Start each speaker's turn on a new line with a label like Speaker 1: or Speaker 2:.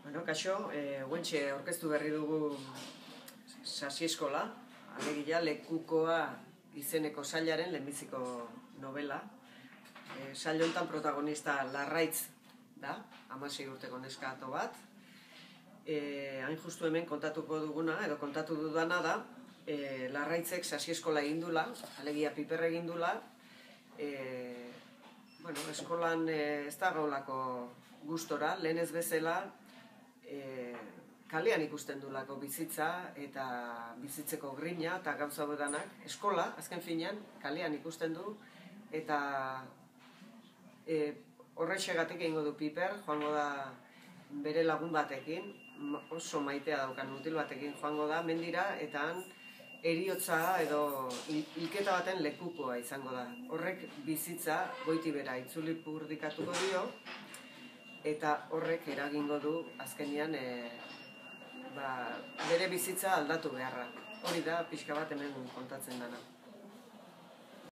Speaker 1: Kaixo, guentxe aurkeztu berri dugu Sasi Eskola, alegia Lekukoa izeneko sailaren lehenbiziko novela. Sail honetan protagonista Larraitz da, 16 urteko neskato bat. Hain justu hemen kontatuko duguna, edo kontatu dudana da, Larraitzek Sasi Eskola egin dula, alegia piper egin dula. Eskolan ez da gaulako gustora, lehen ez bezala, kalean ikusten dulako bizitza eta bizitzeko grina eta gauza bedanak. Eskola, azken finean, kalean ikusten du eta horrexegatik egingo du piper, joango da bere lagun batekin, oso maitea daukan mutil batekin joango da mendira eta han heriotza edo hilketa baten lekukoa izango da. Horrek bizitza goiti bera itzulipurdikatuko dio eta horrek eragingo du azkenean bere bizitza aldatu beharra. Hori da pixka bat hemen kontatzen dena.